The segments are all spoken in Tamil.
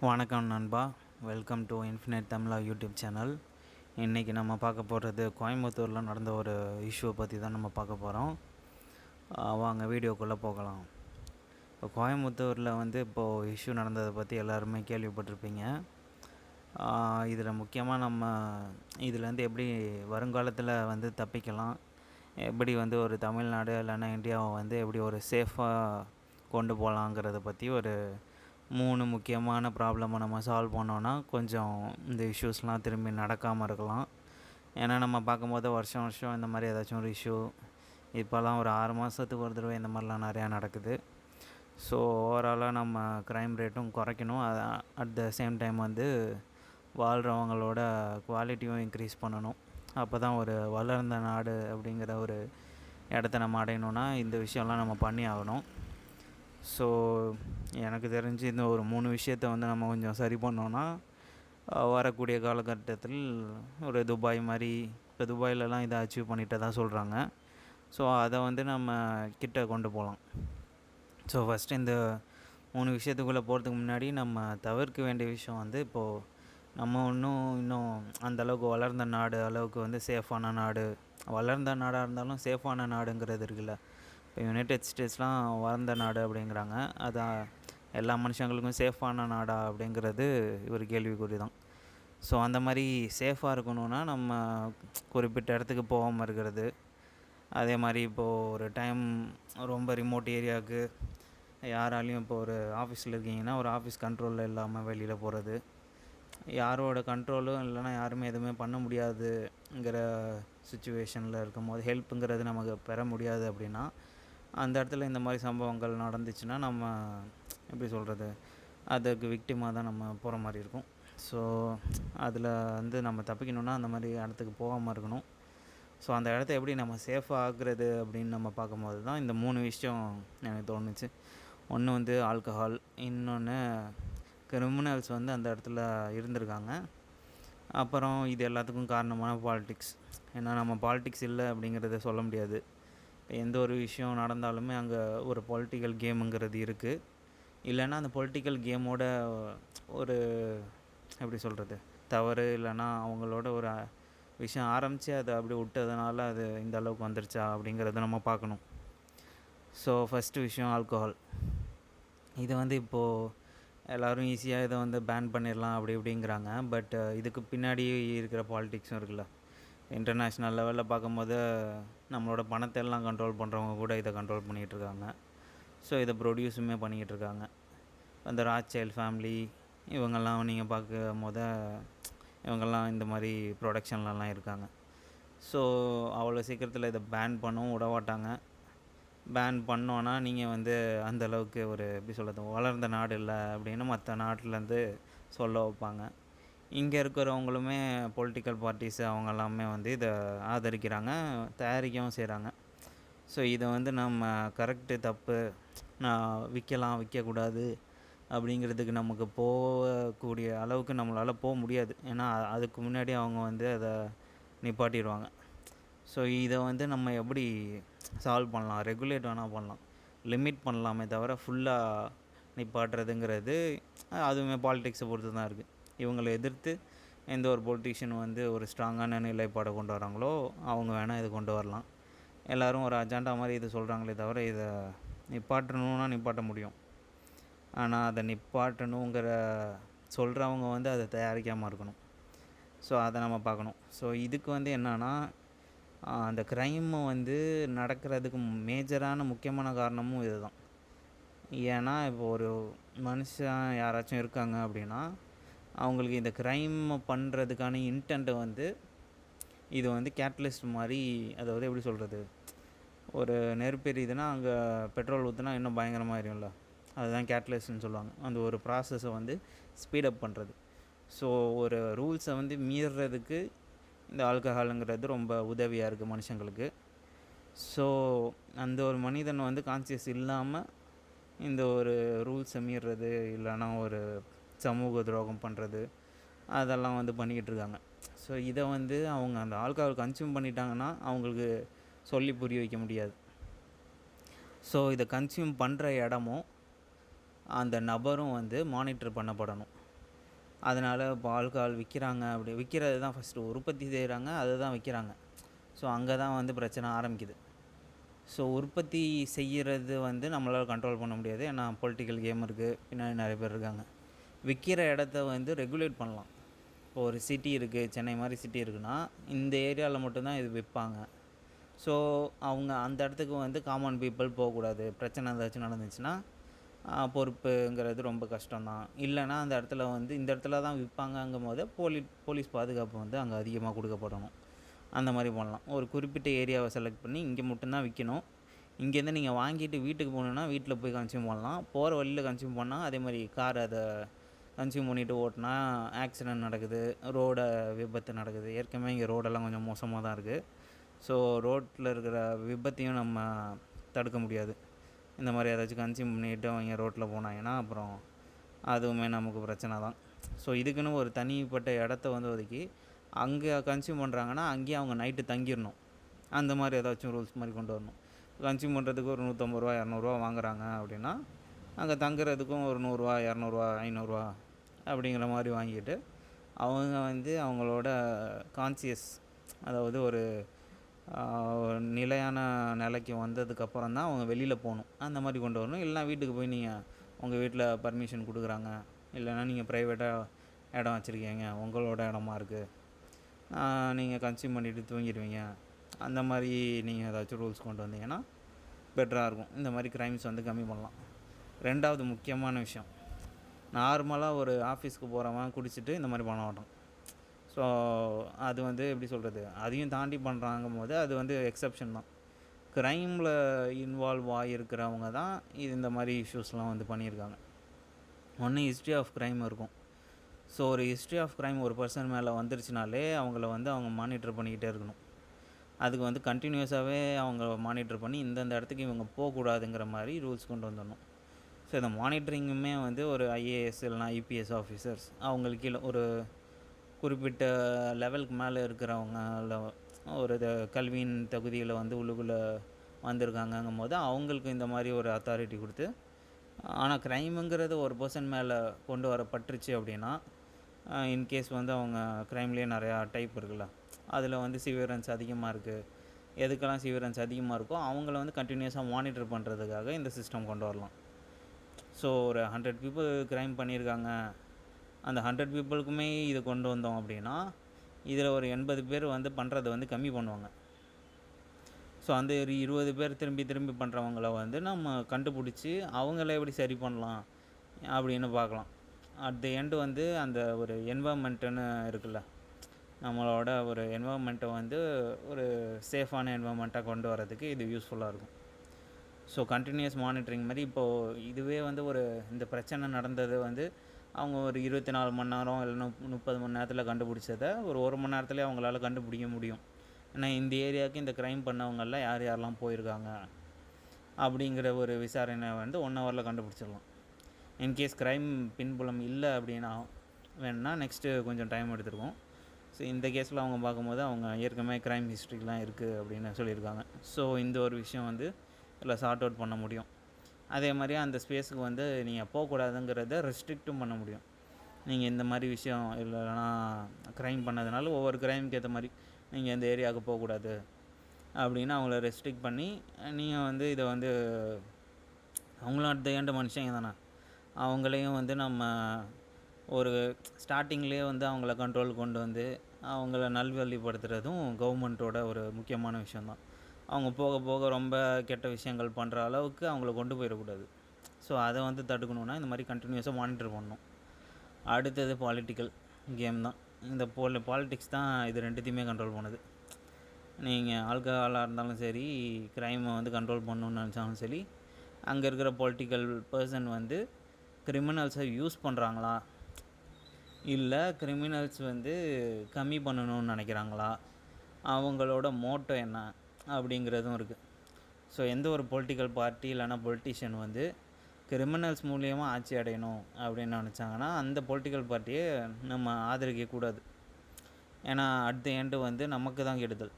வணக்கம் நண்பா. Welcome to infinite Tamizha YouTube channel. இன்றைக்கி நம்ம பார்க்க போகிறது கோயம்புத்தூரில் நடந்த ஒரு இஷ்யூவை பற்றி தான் நம்ம பார்க்க போகிறோம். வாங்க வீடியோக்குள்ளே போகலாம். இப்போ கோயம்புத்தூரில் இப்போது இஷ்யூ நடந்ததை பற்றி எல்லாருமே கேள்விப்பட்டிருப்பீங்க. இதில் முக்கியமாக நம்ம இதுலேருந்து எப்படி வருங்காலத்தில் தப்பிக்கலாம், எப்படி ஒரு தமிழ்நாடு இல்லைன்னா இந்தியாவை எப்படி ஒரு சேஃபாக கொண்டு போகலாங்கிறத பற்றி ஒரு 3 முக்கியமான ப்ராப்ளமை நம்ம சால்வ் பண்ணோன்னா கொஞ்சம் இந்த இஷ்யூஸ்லாம் திரும்பி நடக்காமல் இருக்கலாம். ஏன்னா நம்ம பார்க்கும்போது வருஷம் இந்த மாதிரி ஏதாச்சும் ஒரு இஷ்யூ இப்போல்லாம் ஒரு 6 மாதத்துக்கு ஒரு தடவை இந்த மாதிரிலாம் நிறையா நடக்குது. ஸோ ஓவராலாக நம்ம க்ரைம் ரேட்டும் குறைக்கணும். அட் த சேம் டைம் வாழ்கிறவங்களோட குவாலிட்டியும் இன்க்ரீஸ் பண்ணணும். அப்போ தான் ஒரு வளர்ந்த நாடு அப்படிங்கிற ஒரு இடத்த நம்ம அடையணுன்னா இந்த விஷயம்லாம் நம்ம பண்ணி ஆகணும். ஸோ எனக்கு தெரிஞ்சு இந்த ஒரு 3 விஷயத்தை நம்ம கொஞ்சம் சரி பண்ணோன்னா வரக்கூடிய காலகட்டத்தில் ஒரு துபாய் மாதிரி, இப்போ துபாயிலலாம் இதை அச்சீவ் பண்ணிட்டு தான் சொல்கிறாங்க. ஸோ அதை நம்ம கிட்ட கொண்டு போகலாம். ஸோ ஃபஸ்ட்டு இந்த 3 விஷயத்துக்குள்ளே போகிறதுக்கு முன்னாடி நம்ம தவிர்க்க வேண்டிய விஷயம் இப்போது நம்ம இன்னும் அந்தளவுக்கு வளர்ந்த நாடு அளவுக்கு சேஃபான நாடு, வளர்ந்த நாடாக இருந்தாலும் சேஃபான நாடுங்கிறது இருக்குல்ல. இப்போ யுனைடெட் ஸ்டேட்ஸ்லாம் வளர்ந்த நாடு அப்படிங்கிறாங்க. அதான் எல்லா மனுஷங்களுக்கும் சேஃபான நாடா அப்படிங்கிறது ஒரு கேள்விக்குறி தான். ஸோ அந்த மாதிரி சேஃபாக இருக்கணுன்னா நம்ம குறிப்பிட்ட இடத்துக்கு போகாமல் இருக்கிறது. அதே மாதிரி இப்போது ஒரு டைம் ரொம்ப ரிமோட் ஏரியாவுக்கு யாராலையும் இப்போ ஒரு ஆஃபீஸில் இருக்கீங்கன்னா ஒரு ஆஃபீஸ் கண்ட்ரோலில் இல்லாமல் வெளியில் போகிறது, யாரோட கண்ட்ரோலும் இல்லைனா யாருமே எதுவுமே பண்ண முடியாதுங்கிற சுச்சுவேஷனில் இருக்கும்போது ஹெல்ப்புங்கிறது நமக்கு பெற முடியாது அப்படின்னா அந்த இடத்துல இந்த மாதிரி சம்பவங்கள் நடந்துச்சுன்னா நம்ம எப்படி சொல்கிறது, அதுக்கு விக்டிமாக தான் நம்ம போகிற மாதிரி இருக்கும். ஸோ அதில் நம்ம தப்பிக்கணுன்னா அந்த மாதிரி இடத்துக்கு போகாமல் இருக்கணும். ஸோ அந்த இடத்த எப்படி நம்ம சேஃபாக ஆக்குறது அப்படின்னு நம்ம பார்க்கும்போது தான் இந்த 3 விஷயம் எனக்கு தோணுச்சு. ஒன்று ஆல்கஹால், இன்னொன்று கிரிமினல்ஸ் அந்த இடத்துல இருந்திருக்காங்க. அப்புறம் இது எல்லாத்துக்கும் காரணமான பாலிட்டிக்ஸ். ஏன்னா நம்ம பாலிட்டிக்ஸ் இல்லை அப்படிங்கிறத சொல்ல முடியாது. எந்த ஒரு விஷயம் நடந்தாலுமே அங்கே ஒரு பொலிட்டிக்கல் கேமுங்கிறது இருக்குது. இல்லைன்னா அந்த பொலிட்டிக்கல் கேமோட ஒரு எப்படி சொல்கிறது, தவறு இல்லைன்னா அவங்களோட ஒரு விஷயம் ஆரம்பித்து அதை அப்படி விட்டதுனால அது இந்த அளவுக்கு வந்துருச்சா அப்படிங்கிறத நம்ம பார்க்கணும். ஸோ ஃபஸ்ட்டு விஷயம் ஆல்கஹால். இது இப்போது எல்லோரும் ஈஸியாக இதை பேன் பண்ணிடலாம் அப்படி இப்படிங்கிறாங்க. பட் இதுக்கு பின்னாடி இருக்கிற பாலிட்டிக்ஸும் இருக்குல்ல. இன்டர்நேஷ்னல் லெவலில் பார்க்கும்போது நம்மளோட பணத்தை எல்லாம் கண்ட்ரோல் பண்ணுறவங்க கூட இதை கண்ட்ரோல் பண்ணிகிட்ருக்காங்க. ஸோ இதை ப்ரொடியூஸுமே பண்ணிக்கிட்டுருக்காங்க. அந்த ராத்சைல்ட் ஃபேமிலி இவங்கெல்லாம் நீங்கள் பார்க்கும்போது இவங்கெல்லாம் இந்த மாதிரி ப்ரொடக்ஷன்லலாம் இருக்காங்க. ஸோ அவ்வளோ சீக்கிரத்தில் இதை பேன் பண்ணவும் விடமாட்டாங்க. பேன் பண்ணோன்னா நீங்கள் அந்தளவுக்கு ஒரு எப்படி சொல்கிறது, வளர்ந்த நாடு இல்லை அப்படின்னு மற்ற நாட்டிலேருந்து சொல்ல வைப்பாங்க. இங்கே இருக்கிறவங்களுமே பொலிட்டிக்கல் பார்ட்டிஸு அவங்க எல்லாமே இதை ஆதரிக்கிறாங்க, தயாரிக்கவும் செய்கிறாங்க. ஸோ இதை நம்ம கரெக்டு தப்பு, நான் விற்கக்கூடாது அப்படிங்கிறதுக்கு நமக்கு போகக்கூடிய அளவுக்கு நம்மளால் போக முடியாது. ஏன்னா அதுக்கு முன்னாடி அவங்க அதை நிப்பாட்டிடுவாங்க. ஸோ இதை நம்ம எப்படி சால்வ் பண்ணலாம், ரெகுலேட் வேணால் பண்ணலாம், லிமிட் பண்ணலாமே தவிர ஃபுல்லாக நிப்பாட்டுறதுங்கிறது அதுவுமே பாலிட்டிக்ஸை பொறுத்து தான் இருக்குது. இவங்களை எதிர்த்து எந்த ஒரு பொலிட்டிஷியன் ஒரு ஸ்ட்ராங்கான நிலைப்பாடை கொண்டு வராங்களோ அவங்க வேணால் இதை கொண்டு வரலாம். எல்லோரும் ஒரு அஜெண்டா மாதிரி இது சொல்கிறாங்களே தவிர இதை நிப்பாட்டணுன்னா நிப்பாட்ட முடியும். ஆனால் அதை நிப்பாட்டணுங்கிற சொல்கிறவங்க அதை தயாரிக்காமல் இருக்கணும். ஸோ அதை நம்ம பார்க்கணும். ஸோ இதுக்கு என்னன்னா அந்த க்ரைமை நடக்கிறதுக்கு மேஜரான முக்கியமான காரணமும் இது தான். ஏன்னா இப்போ ஒரு மனுஷன் யாராச்சும் இருக்காங்க அப்படின்னா அவங்களுக்கு இந்த க்ரைம் பண்ணுறதுக்கான இன்டென்ட்டை இது கேட்டலிஸ்ட் மாதிரி, அதாவது எப்படி சொல்கிறது, ஒரு நெருப்பு எரியுதுன்னா அங்கே பெட்ரோல் ஊற்றுனா இன்னும் பயங்கரமாக எரியும்ல, அதுதான் கேட்டலிஸ்ட்னு சொல்லுவாங்க. அந்த ஒரு ப்ராசஸை ஸ்பீடப் பண்ணுறது. ஸோ ஒரு ரூல்ஸை மீறுறதுக்கு இந்த ஆல்கஹாலுங்கிறது ரொம்ப உதவியாக இருக்குது மனுஷங்களுக்கு. ஸோ அந்த ஒரு மனிதன் கான்சியஸ் இல்லாமல் இந்த ஒரு ரூல்ஸை மீறுறது இல்லைன்னா ஒரு சமூக துரோகம் பண்ணுறது அதெல்லாம் பண்ணிக்கிட்டு இருக்காங்க. ஸோ இதை அவங்க அந்த ஆல்கஹால் கன்சியூம் பண்ணிட்டாங்கன்னா அவங்களுக்கு சொல்லி புரிய வைக்க முடியாது. ஸோ இதை கன்சியூம் பண்ணுற இடமும் அந்த நபரும் மானிட்டர் பண்ணப்படணும். அதனால் இப்போ ஆல்கஹால் விற்கிறாங்க, அப்படி விற்கிறது தான் ஃபஸ்ட்டு உற்பத்தி செய்கிறாங்க, அதை தான் விற்கிறாங்க. ஸோ அங்கே தான் வந்து பிரச்சனை ஆரம்பிக்குது. ஸோ உற்பத்தி செய்கிறது வந்து நம்மளால் கண்ட்ரோல் பண்ண முடியாது. ஏன்னா பொலிட்டிக்கல் கேம் இருக்குது, பின்னாடி நிறைய பேர் இருக்காங்க. விற்கிற இடத்த வந்து ரெகுலேட் பண்ணலாம். இப்போ ஒரு சிட்டி இருக்குது, சென்னை மாதிரி சிட்டி இருக்குன்னா இந்த ஏரியாவில் மட்டும்தான் இது விற்பாங்க. ஸோ அவங்க அந்த இடத்துக்கு வந்து காமன் பீப்புள் போகக்கூடாது. பிரச்சனை ஏதாச்சும் நடந்துச்சுன்னா பொறுப்புங்கிறது ரொம்ப கஷ்டம்தான். இல்லைன்னா அந்த இடத்துல வந்து இந்த இடத்துல தான் விற்பாங்கங்கும் போது போலீஸ் பாதுகாப்பு வந்து அங்கே அதிகமாக கொடுக்கப்படணும். அந்த மாதிரி பண்ணலாம். ஒரு குறிப்பிட்ட ஏரியாவை செலக்ட் பண்ணி இங்கே மட்டும்தான் விற்கணும். இங்கேருந்து நீங்கள் வாங்கிட்டு வீட்டுக்கு போகணுன்னா வீட்டில் போய் கன்சியூம் பண்ணலாம். போகிற வழியில் கன்சியூம் பண்ணால் அதே மாதிரி கார் அதை கன்சியூம் பண்ணிவிட்டு ஓட்டினா ஆக்சிடெண்ட் நடக்குது, விபத்து நடக்குது. ஏற்கனவே இங்கே ரோடெல்லாம் கொஞ்சம் மோசமாக தான் இருக்குது. ஸோ ரோட்டில் இருக்கிற விபத்தையும் நம்ம தடுக்க முடியாது. இந்த மாதிரி ஏதாச்சும் கன்சியூம் பண்ணிவிட்டு அவங்க ரோட்டில் போனாங்கன்னா அப்புறம் அதுவுமே நமக்கு பிரச்சனை தான். ஸோ இதுக்குன்னு ஒரு தனிப்பட்ட இடத்த வந்து ஒதுக்கி அங்கே கன்சியூம் பண்ணுறாங்கன்னா அங்கேயே அவங்க நைட்டு தங்கிடணும். அந்த மாதிரி ஏதாச்சும் ரூல்ஸ் மாதிரி கொண்டு வரணும். கன்சியூம் பண்ணுறதுக்கு ஒரு ரூ. 150 200 வாங்குறாங்க அப்படின்னா அங்கே தங்குறதுக்கும் ஒரு ரூ. 100 200 500 அப்படிங்கிற மாதிரி வாங்கிட்டு அவங்க வந்து அவங்களோட கான்சியஸ், அதாவது ஒரு நிலையான நிலைக்கு வந்ததுக்கப்புறம் தான் அவங்க வெளியில் போகணும். அந்த மாதிரி கொண்டு வரணும். இல்லைனா வீட்டுக்கு போய் நீங்கள் உங்கள் வீட்டில் பர்மிஷன் கொடுக்குறாங்க, இல்லைனா நீங்கள் ப்ரைவேட்டாக இடம் வச்சுருக்கீங்க, உங்களோட இடமா இருக்குது, நீங்கள் கன்சியூம் பண்ணிவிட்டு தூங்கிடுவீங்க, அந்த மாதிரி நீங்கள் ஏதாச்சும் ரூல்ஸ் கொண்டு வந்தீங்கன்னா பெட்டராக இருக்கும். இந்த மாதிரி க்ரைம்ஸ் வந்து கம்மி பண்ணலாம். ரெண்டாவது முக்கியமான விஷயம், நார்மலாக ஒரு ஆஃபீஸ்க்கு போகிறவன் குடிச்சிட்டு இந்த மாதிரி பண்ண மாட்டான். ஸோ அது வந்து எப்படி சொல்கிறது, அதையும் தாண்டி பண்ணுறாங்கும் போது அது வந்து எக்ஸப்ஷன் தான். க்ரைமில் இன்வால்வ் ஆகியிருக்கிறவங்க தான் இந்த மாதிரி இஷ்யூஸ்லாம் வந்து பண்ணியிருக்காங்க. ஒன்று ஹிஸ்ட்ரி ஆஃப் க்ரைம் இருக்கும். ஸோ ஒரு ஹிஸ்ட்ரி ஆஃப் க்ரைம் ஒரு பர்சன் மேலே வந்துருச்சுனாலே அவங்கள வந்து அவங்க மானிட்டர் பண்ணிக்கிட்டே இருக்கணும். அதுக்கு வந்து கண்டினியூஸாகவே அவங்க மானிட்டர் பண்ணி இந்தந்த இடத்துக்கு இவங்க போகக்கூடாதுங்கிற மாதிரி ரூல்ஸ் கொண்டு வந்துடணும். ஸோ இந்த மானிட்டரிங்குமே வந்து ஒரு ஐஏஎஸ் இல்லைனா ஐபிஎஸ் ஆஃபீஸர்ஸ் அவங்களுக்கு கீழே ஒரு குறிப்பிட்ட லெவலுக்கு மேலே இருக்கிறவங்கள ஒரு கல்வியின் தகுதியில் வந்து உள்ளுக்குள்ளே வந்திருக்காங்கங்கும் போது அவங்களுக்கு இந்த மாதிரி ஒரு அத்தாரிட்டி கொடுத்து, ஆனால் க்ரைமுங்கிறது ஒரு பர்சன் மேலே கொண்டு வரப்பட்டுருச்சு அப்படின்னா இன்கேஸ் வந்து அவங்க க்ரைம்லேயே நிறையா டைப் இருக்குல்ல, அதில் வந்து சிவியரன்ஸ் அதிகமாக இருக்குது. எதுக்கெல்லாம் சிவியரன்ஸ் அதிகமாக இருக்கோ அவங்கள வந்து கண்டினியூஸாக மானிட்டர் பண்ணுறதுக்காக இந்த சிஸ்டம் கொண்டு வரலாம். ஸோ ஒரு 100 பீப்புள் க்ரைம் பண்ணியிருக்காங்க, அந்த 100 பீப்புளுக்குமே இது கொண்டு வந்தோம் அப்படின்னா இதில் ஒரு 80 பேர் வந்து பண்ணுறதை வந்து கம்மி பண்ணுவாங்க. ஸோ அந்த ஒரு 20 பேர் திரும்பி திரும்பி பண்ணுறவங்கள வந்து நம்ம கண்டுபிடிச்சி அவங்கள எப்படி சரி பண்ணலாம் அப்படின்னு பார்க்கலாம். அட் த எண்டு வந்து அந்த ஒரு என்வரன்மெண்ட்டுன்னு இருக்குல்ல, நம்மளோட ஒரு என்வரன்மெண்ட்டை வந்து ஒரு சேஃபான என்வரன்மெண்ட்டாக கொண்டு வரதுக்கு இது யூஸ்ஃபுல்லாக இருக்கும். ஸோ கண்டினியூஸ் மானிட்டரிங் மாதிரி இப்போது இதுவே வந்து ஒரு இந்த பிரச்சனை நடந்தது வந்து அவங்க ஒரு 24 மணி நேரம் இல்லைன்னா 30 மணி நேரத்தில் கண்டுபிடிச்சதை ஒரு 1 மணி நேரத்துலேயே அவங்களால கண்டுபிடிக்க முடியும். ஏன்னா இந்த ஏரியாவுக்கு இந்த க்ரைம் பண்ணவங்கெல்லாம் யார் யாரெல்லாம் போயிருக்காங்க அப்படிங்கிற ஒரு விசாரணை வந்து 1 ஹவரில் கண்டுபிடிச்சிடலாம். இன்கேஸ் க்ரைம் பின்புலம் இல்லை அப்படின்னா வேணுன்னா நெக்ஸ்ட்டு கொஞ்சம் டைம் எடுத்துருக்கோம். ஸோ இந்த கேஸில் அவங்க பார்க்கும்போது அவங்க ஏற்கனவே க்ரைம் ஹிஸ்ட்ரிலாம் இருக்குது அப்படின்னு சொல்லியிருக்காங்க. ஸோ இந்த ஒரு விஷயம் வந்து இதில் சார்ட் அவுட் பண்ண முடியும். அதே மாதிரி அந்த ஸ்பேஸுக்கு வந்து நீங்கள் போகக்கூடாதுங்கிறத ரெஸ்ட்ரிக்ட்டும் பண்ண முடியும். நீங்கள் இந்த மாதிரி விஷயம் இல்லைனா க்ரைம் பண்ணதுனால ஒவ்வொரு க்ரைமுக்கு ஏற்ற மாதிரி நீங்கள் இந்த ஏரியாவுக்கு போகக்கூடாது அப்படின்னு அவங்கள ரெஸ்ட்ரிக்ட் பண்ணி நீங்கள் வந்து இதை வந்து அவங்களும் அட் த எண்ட் மனுஷங்க தானே, அவங்களையும் வந்து நம்ம ஒரு ஸ்டார்டிங்லேயே வந்து அவங்கள கண்ட்ரோல் கொண்டு வந்து அவங்கள நல்வழிப்படுத்துகிறதும் கவர்மெண்ட்டோட ஒரு முக்கியமான விஷயந்தான். அவங்க போக போக ரொம்ப கெட்ட விஷயங்கள் பண்ணுற அளவுக்கு அவங்கள கொண்டு போயிடக்கூடாது. ஸோ அதை வந்து தடுக்கணுன்னா இந்த மாதிரி கண்டினியூஸாக மானிட்டர் பண்ணணும். அடுத்தது பாலிட்டிக்கல் கேம் தான். இந்த பாலிட்டிக்ஸ் தான் இது ரெண்டுத்தையுமே கண்ட்ரோல் பண்ணுது. நீங்கள் ஆல்கஹாலாக இருந்தாலும் சரி, க்ரைமை வந்து கண்ட்ரோல் பண்ணணுன்னு நினச்சாலும் சரி, அங்கே இருக்கிற பொலிட்டிக்கல் பர்சன் வந்து கிரிமினல்ஸை யூஸ் பண்ணுறாங்களா, இல்லை கிரிமினல்ஸ் வந்து கம்மி பண்ணணும்னு நினைக்கிறாங்களா, அவங்களோட மோட்டோ என்ன அப்படிங்கிறதும் இருக்குது. ஸோ எந்த ஒரு பொலிட்டிக்கல் பார்ட்டி இல்லைனா பொலிட்டிஷியன் வந்து கிரிமினல்ஸ் மூலியமாக ஆட்சி அடையணும் அப்படின்னு நினச்சாங்கன்னா அந்த பொலிட்டிக்கல் பார்ட்டியை நம்ம ஆதரிக்கக்கூடாது. ஏன்னா அட் த எண்டு வந்து நமக்கு தான் கெடுதல்.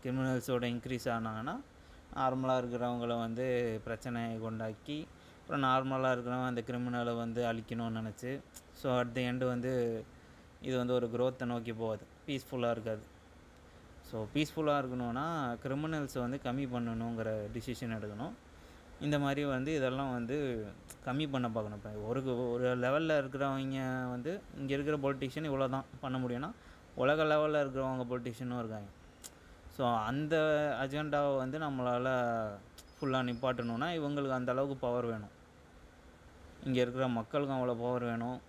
கிரிமினல்ஸோட இன்க்ரீஸ் ஆனாங்கன்னா நார்மலாக இருக்கிறவங்கள வந்து பிரச்சனையை கொண்டாக்கி அப்புறம் நார்மலாக இருக்கிறவங்க அந்த கிரிமினலை வந்து அழிக்கணும்னு நினச்சி ஸோ அட் தி எண்டு வந்து இது வந்து ஒரு க்ரோத்தை நோக்கி போகாது, பீஸ்ஃபுல்லாக இருக்காது. ஸோ பீஸ்ஃபுல்லாக இருக்கணும்னா கிரிமினல்ஸை வந்து கம்மி பண்ணணுங்கிற டிசிஷன் எடுக்கணும். இந்த மாதிரி வந்து இதெல்லாம் வந்து கம்மி பண்ண பார்க்கணும். இப்போ ஒரு லெவலில் இருக்கிறவங்க வந்து இங்கே இருக்கிற பொலிட்டிஷியன் இவ்வளோ தான் பண்ண முடியும்னா, உலக லெவலில் இருக்கிறவங்க பொலிட்டிஷியனும் இருக்காங்க. ஸோ அந்த அஜெண்டாவை வந்து நம்மளால் ஃபுல்லாக நிப்பாட்டணுன்னா இவங்களுக்கு அந்த அளவுக்கு பவர் வேணும். இங்கே இருக்கிற மக்களுக்கும் அவ்வளோ பவர் வேணும்.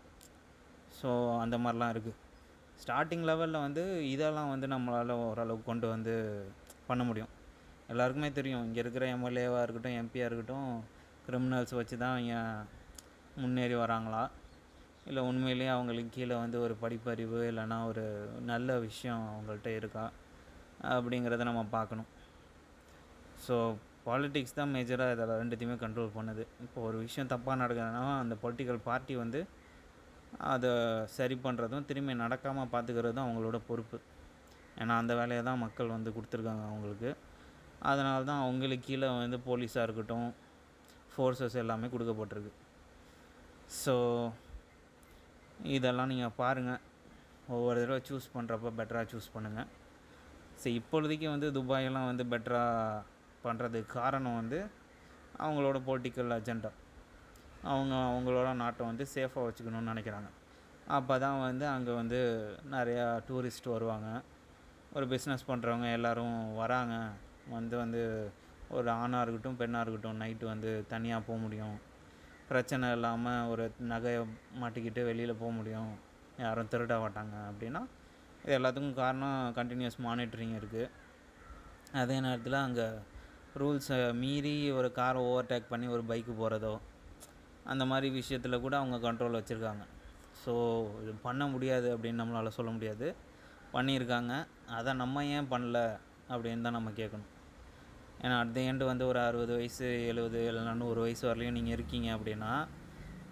ஸோ அந்த மாதிரிலாம் இருக்குது. ஸ்டார்டிங் லெவலில் வந்து இதெல்லாம் வந்து நம்மளால் ஓரளவுக்கு கொண்டு வந்து பண்ண முடியும். எல்லாருக்குமே தெரியும், இங்கே இருக்கிற எம்எல்ஏவாக இருக்கட்டும், எம்பியாக இருக்கட்டும், கிரிமினல்ஸ் வச்சு தான் அவங்க முன்னேறி வராங்களா, இல்லை உண்மையிலேயே அவங்களுக்கு கீழே வந்து ஒரு படிப்பறிவு இல்லைன்னா ஒரு நல்ல விஷயம் அவங்கள்ட்ட இருக்கா அப்படிங்கிறத நம்ம பார்க்கணும். ஸோ பாலிட்டிக்ஸ் தான் மேஜராக இதில் ரெண்டுத்தையுமே கண்ட்ரோல் பண்ணுது. இப்போ ஒரு விஷயம் தப்பாக நடக்குதுன்னா அந்த பொலிட்டிக்கல் பார்ட்டி வந்து அதை சரி பண்ணுறதும் திரும்பி நடக்காமல் பார்த்துக்கிறதும் அவங்களோட பொறுப்பு. ஏன்னா அந்த வேலையை தான் மக்கள் வந்து கொடுத்துருக்காங்க அவங்களுக்கு. அதனால தான் அவங்களுக்கு கீழே வந்து போலீஸாக இருக்கட்டும், ஃபோர்ஸஸ் எல்லாமே கொடுக்கப்பட்டிருக்கு. ஸோ இதெல்லாம் நீங்கள் பாருங்கள். ஒவ்வொரு தடவை சூஸ் பண்ணுறப்ப பெட்டராக சூஸ் பண்ணுங்கள். ஸோ இப்பொழுதைக்கு வந்து துபாயெல்லாம் வந்து பெட்டராக பண்ணுறதுக்கு காரணம் வந்து அவங்களோட பொலிட்டிக்கல் அஜெண்டா. அவங்களோட நாட்டை வந்து சேஃபாக வச்சுக்கணும்னு நினைக்கிறாங்க. அப்போ தான் வந்து அங்கே வந்து நிறையா டூரிஸ்ட் வருவாங்க. ஒரு பிஸ்னஸ் பண்ணுறவங்க எல்லோரும் வராங்க. வந்து ஒரு ஆணாக இருக்கட்டும் பெண்ணாக இருக்கட்டும் நைட்டு வந்து தனியாக போக முடியும். பிரச்சனை இல்லாமல் ஒரு நகையை மாட்டிக்கிட்டு வெளியில் போக முடியும். யாரும் திருட மாட்டாங்க. அப்படின்னா இது எல்லாத்துக்கும் காரணம் கண்டினியூஸ் மானிட்டரிங் இருக்குது. அதே நேரத்தில் அங்கே ரூல்ஸை மீறி ஒரு காரை ஓவர்டேக் பண்ணி ஒரு பைக்கு போகிறதோ அந்த மாதிரி விஷயத்தில் கூட அவங்க கண்ட்ரோல் வச்சுருக்காங்க. ஸோ இது பண்ண முடியாது அப்படின்னு நம்மளால் சொல்ல முடியாது. பண்ணியிருக்காங்க. அதை நம்ம ஏன் பண்ணல அப்படின்னு தான் நம்ம கேட்கணும். ஏன்னா அட் தி எண்டு வந்து ஒரு 60 வயசு 70 இல்லைனா 100 வயசு வரலையும் நீங்கள் இருக்கீங்க அப்படின்னா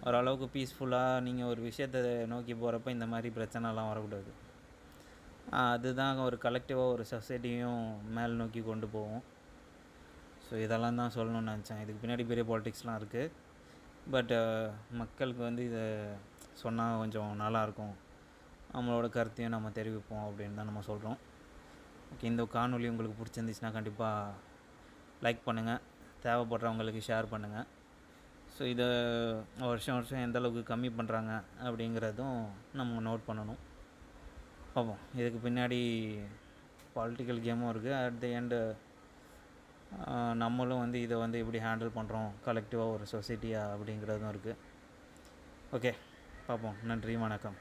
ஓரளவுக்கு பீஸ்ஃபுல்லாக நீங்கள் ஒரு விஷயத்தை நோக்கி போகிறப்ப இந்த மாதிரி பிரச்சனைலாம் வரக்கூடாது. அதுதான் ஒரு கலெக்டிவாக ஒரு சொசைட்டியும் மேல் நோக்கி கொண்டு போகும். ஸோ இதெல்லாம் தான் சொல்லணும்னு நினச்சேன். இதுக்கு பின்னாடி பெரிய பாலிட்டிக்ஸ்லாம் இருக்குது. பட் மக்களுக்கு வந்து இதை சொன்னால் கொஞ்சம் நல்லாயிருக்கும், நம்மளோட கருத்தையும் நம்ம தெரிவிப்போம் அப்படின்னு தான் நம்ம சொல்கிறோம். ஓகே, இந்த காணொலி உங்களுக்கு பிடிச்சிருந்துச்சுன்னா கண்டிப்பாக லைக் பண்ணுங்கள், தேவைப்படுறவங்களுக்கு ஷேர் பண்ணுங்கள். ஸோ இதை வருஷம் எந்தளவுக்கு கம்மி பண்ணுறாங்க அப்படிங்கிறதும் நம்ம நோட் பண்ணணும். பார்ப்போம். இதுக்கு பின்னாடி பாலிட்டிக்கல் கேமும் இருக்குது. அட் தி எண்டு நம்மளும் வந்து இதை வந்து எப்படி ஹேண்டில் பண்ணுறோம் கலெக்டிவாக ஒரு சொசைட்டியாக அப்படிங்கிறதும் இருக்குது. ஓகே, பார்ப்போம். நன்றி, வணக்கம்.